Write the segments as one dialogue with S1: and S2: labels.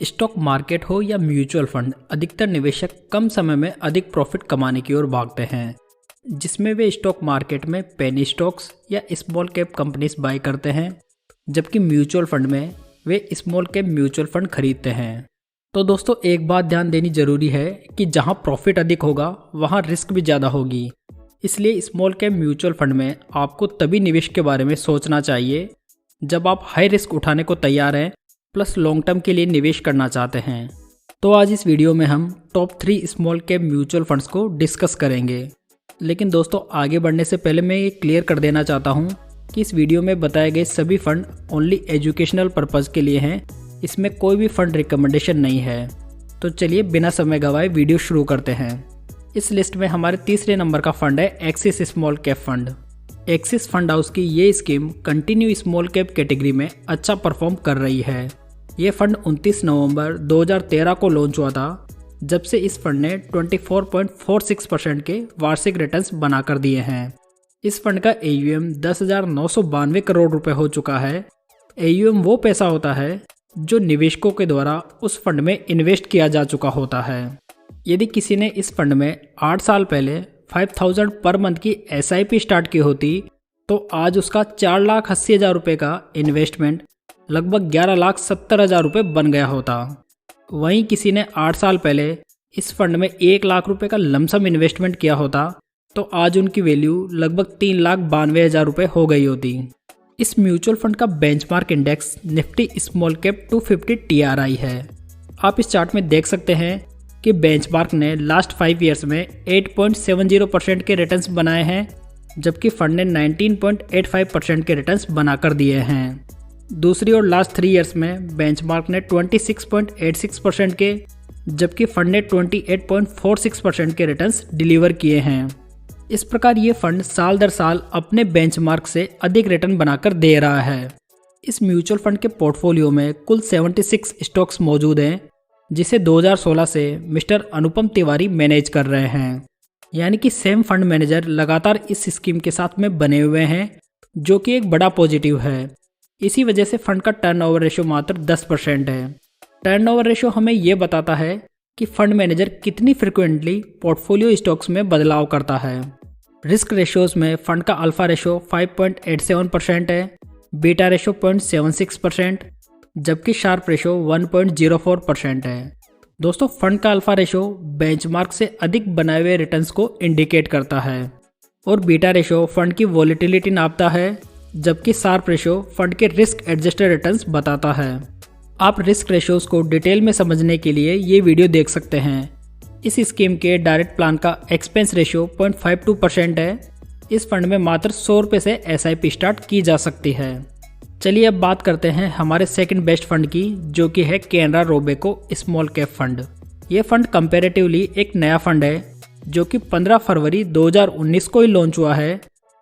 S1: Stock market हो या mutual fund, अधिकतर निवेशक कम समय में अधिक प्रॉफिट कमाने की ओर भागते हैं, जिसमें वे स्टॉक मार्केट में पेनी स्टॉक्स या स्मॉल कैप कंपनीज बाय करते हैं, जबकि म्यूचुअल फंड में वे स्मॉल कैप म्यूचुअल फंड खरीदते हैं। तो दोस्तों, एक बात ध्यान देनी जरूरी है कि जहां प्रॉफिट अधिक होगा वहां रिस्क भी ज़्यादा होगी। इसलिए स्मॉल कैप म्यूचुअल फंड में आपको तभी निवेश के बारे में सोचना चाहिए जब आप हाई रिस्क उठाने को तैयार हैं प्लस लॉन्ग टर्म के लिए निवेश करना चाहते हैं। तो आज इस वीडियो में हम top 3 small cap mutual funds को डिस्कस करेंगे। लेकिन दोस्तों, आगे बढ़ने से पहले मैं ये क्लियर कर देना चाहता हूँ कि इस वीडियो में बताए गए सभी फंड ओनली एजुकेशनल पर्पज़ के लिए हैं। इसमें कोई भी फंड रिकमेंडेशन नहीं है। तो चलिए बिना समय गवाए वीडियो शुरू करते हैं। इस लिस्ट में हमारे तीसरे नंबर का फंड है axis small cap fund. Axis fund house की ये scheme continue small cap category में अच्छा परफॉर्म कर रही है। ये फंड 29 नवंबर 2013 को लॉन्च हुआ था, जब से इस फंड ने 24.46% के वार्षिक रिटर्न्स बनाकर दिए हैं। इस फंड का AUM 10,992 करोड़ रुपए हो चुका है। AUM वो पैसा होता है जो निवेशकों के द्वारा उस फंड में इन्वेस्ट किया जा चुका होता है। यदि किसी ने इस फंड में 8 साल पहले 5,000 पर मंथ की SIP स्टार्ट की होती तो आज उसका 4,80,000 रुपये का इन्वेस्टमेंट लगभग 11,70,000 रुपये बन गया होता। वहीं किसी ने 8 साल पहले इस फंड में 1 लाख रुपये का लमसम इन्वेस्टमेंट किया होता तो आज उनकी वैल्यू लगभग 3,92,000 रुपये हो गई होती। इस म्यूचुअल फंड का benchmark index Nifty small cap 250 TRI है। आप इस चार्ट में देख सकते हैं कि बेंचमार्क ने लास्ट 5 ईयर्स में 8.70% के रिटर्न्स बनाए हैं, जबकि फंड ने 19.85% के रिटर्न्स बनाकर दिए हैं। दूसरी ओर लास्ट 3 ईयर्स में बेंचमार्क ने 26.86% के, जबकि फंड ने 28.46% के रिटर्न्स डिलीवर किए हैं। इस प्रकार ये फंड साल दर साल अपने बेंचमार्क से अधिक रिटर्न बनाकर दे रहा है। इस म्यूचुअल फंड के पोर्टफोलियो में कुल 76 स्टॉक्स मौजूद हैं, जिसे 2016 से मिस्टर अनुपम तिवारी मैनेज कर रहे हैं। यानी कि सेम फंड मैनेजर लगातार इस स्कीम के साथ में बने हुए हैं, जो कि एक बड़ा पॉजिटिव है। इसी वजह से फंड का टर्नओवर रेशियो मात्र 10% है। टर्नओवर रेशियो हमें ये बताता है कि फंड मैनेजर कितनी फ्रिक्वेंटली पोर्टफोलियो स्टॉक्स में बदलाव करता है। रिस्क रेशियोज में फंड का अल्फा रेशियो 5.87% है, बीटा रेशियो 0.76%, जबकि शार्प रेशियो 1.04% है। दोस्तों, फंड का अल्फा रेशियो बेंचमार्क से अधिक बनाए हुए रिटर्न्स को इंडिकेट करता है और बीटा रेशियो फंड की वॉलेटिलिटी नापता है, जबकि शार्प रेशियो फंड के रिस्क एडजस्टेड रिटर्न्स बताता है। आप रिस्क रेशियोज को डिटेल में समझने के लिए ये वीडियो देख सकते हैं। इस स्कीम के डायरेक्ट प्लान का एक्सपेंस रेशियो 0.52% है। इस फंड में मात्र 100 रुपये से SIP स्टार्ट की जा सकती है। चलिए अब बात करते हैं हमारे सेकंड बेस्ट फंड की, जो कि है Canara Robeco small cap fund. ये फंड कंपैरेटिवली एक नया फंड है, जो कि 15 फरवरी 2019 को ही लॉन्च हुआ है।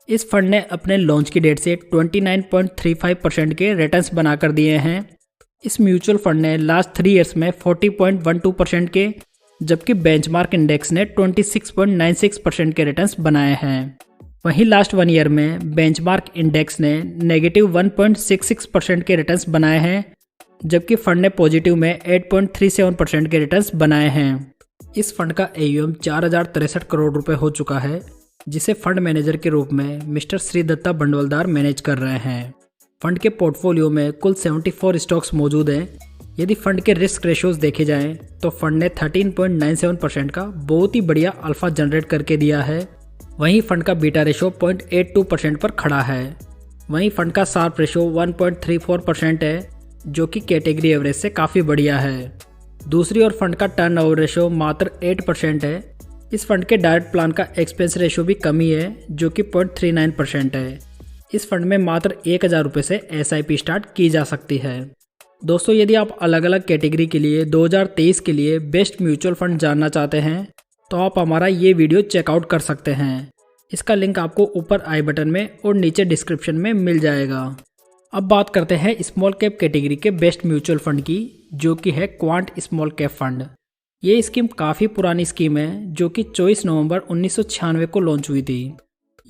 S1: इस फंड ने अपने लॉन्च की डेट से 29.35% के रिटर्न्स बनाकर दिए हैं। इस म्यूचुअल फंड ने लास्ट 3 ईयर्स में 40.12% के, जबकि बेंचमार्क इंडेक्स ने 26.96% के रिटर्न्स बनाए हैं। वहीं लास्ट 1 ईयर में बेंचमार्क इंडेक्स ने -1.66% के रिटर्न्स बनाए हैं, जबकि फंड ने पॉजिटिव में 8.37% के रिटर्न्स बनाए हैं। इस फंड का AUM 4,063 करोड़ रुपए हो चुका है, जिसे फंड मैनेजर के रूप में मिस्टर श्री दत्ता बंडवलदार मैनेज कर रहे हैं। फंड के पोर्टफोलियो में कुल 74 स्टॉक्स मौजूद हैं। यदि फंड के रिस्क रेशियोज देखे जाएं तो फंड ने 13.97% का बहुत ही बढ़िया अल्फा जनरेट करके दिया है। वहीं फंड का बीटा रेशियो 0.82% पर खड़ा है। वहीं फंड का शार्प रेशियो 1.34% है, जो कि कैटेगरी एवरेज से काफ़ी बढ़िया है। दूसरी ओर फंड का टर्नओवर रेशियो मात्र 8% है। इस फंड के डायरेक्ट प्लान का एक्सपेंस रेशियो भी कम ही है, जो कि 0.39% है। इस फंड में मात्र 1,000 रुपये से SIP स्टार्ट की जा सकती है। दोस्तों, यदि आप अलग अलग कैटेगरी के लिए 2023 के लिए बेस्ट म्यूचुअल फंड जानना चाहते हैं तो आप हमारा ये वीडियो चेकआउट कर सकते हैं। इसका लिंक आपको ऊपर आई बटन में और नीचे डिस्क्रिप्शन में मिल जाएगा। अब बात करते हैं स्मॉल कैप कैटेगरी के बेस्ट म्यूचुअल फंड की, जो कि है क्वांट स्मॉल कैप फंड। ये स्कीम काफ़ी पुरानी स्कीम है, जो कि 24 नवंबर 1996 को लॉन्च हुई थी।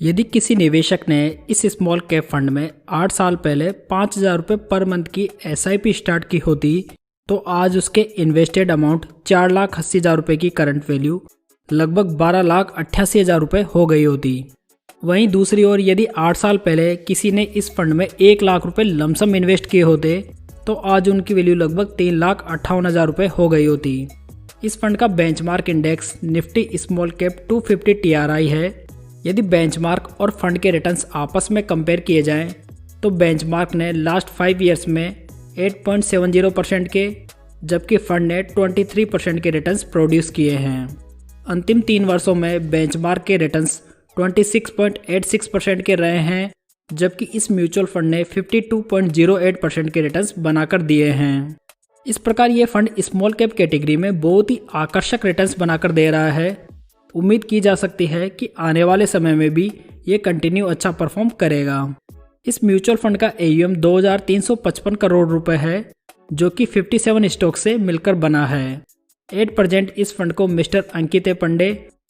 S1: यदि किसी निवेशक ने इस स्मॉल कैप फंड में 8 साल पहले 5,000 रुपये पर मंथ की SIP स्टार्ट की होती तो आज उसके इन्वेस्टेड अमाउंट 4,80,000 रुपये की करंट वैल्यू लगभग 12,88,000 रुपये हो गई होती। वहीं दूसरी ओर यदि 8 साल पहले किसी ने इस फंड में 1 लाख रुपये लमसम इन्वेस्ट किए होते तो आज उनकी वैल्यू लगभग 3,58,000 रुपये हो गई होती। इस फंड का benchmark index Nifty small cap 250 TRI है। यदि बेंचमार्क और फंड के रिटर्न्स आपस में कंपेयर किए जाएं तो बेंचमार्क ने लास्ट 5 ईयर्स में 8.70% के, जबकि फंड ने 23% के रिटर्न्स प्रोड्यूस किए हैं। अंतिम 3 वर्षों में बेंचमार्क के रिटर्न्स 26.86% के रहे हैं, जबकि इस म्यूचुअल फंड ने 52.08% के रिटर्न्स बनाकर दिए हैं। इस प्रकार ये फंड स्मॉल कैप कैटेगरी में बहुत ही आकर्षक रिटर्न्स बनाकर दे रहा है। उम्मीद की जा सकती है कि आने वाले समय में भी ये कंटिन्यू अच्छा परफॉर्म करेगा। इस म्यूचुअल फंड का AUM 2,355 करोड़ रुपए है, जो कि 57 स्टॉक से मिलकर बना है। एट प्रेजेंट इस फंड को मिस्टर अंकित पांडे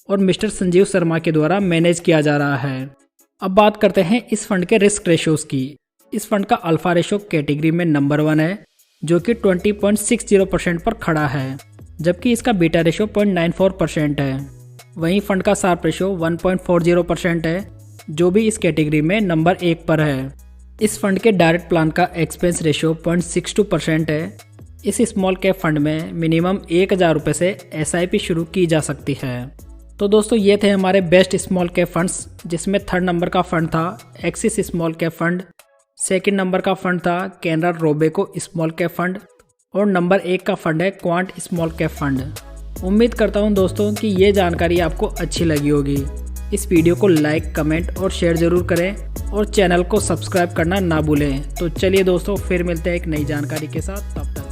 S1: और मिस्टर संजीव शर्मा के द्वारा मैनेज किया जा रहा है। अब बात करते हैं इस फंड के रिस्क रेशियोज की। इस फंड का अल्फा रेशो कैटेगरी में नंबर 1 है, जो कि 20.60% पर खड़ा है, जबकि इसका बीटा रेशो 0.94% है। वहीं फंड का शार्प रेशो 1.40% है, जो भी इस कैटेगरी में नंबर 1 पर है। इस फंड के डायरेक्ट प्लान का एक्सपेंस रेशो 0.62% है। इस स्मॉल कैप फंड में मिनिमम 1,000 रुपये से SIP शुरू की जा सकती है। तो दोस्तों ये थे हमारे बेस्ट स्मॉल कैप फंड्स, जिसमें 3rd नंबर का फंड था axis small cap fund, 2nd number का फंड था Canara Robeco small cap fund और नंबर 1 का फंड है क्वांट स्मॉल कैप फंड। उम्मीद करता हूँ दोस्तों कि ये जानकारी आपको अच्छी लगी होगी। इस वीडियो को लाइक, कमेंट और शेयर ज़रूर करें और चैनल को सब्सक्राइब करना ना भूलें। तो चलिए दोस्तों, फिर मिलते हैं एक नई जानकारी के साथ। तब तक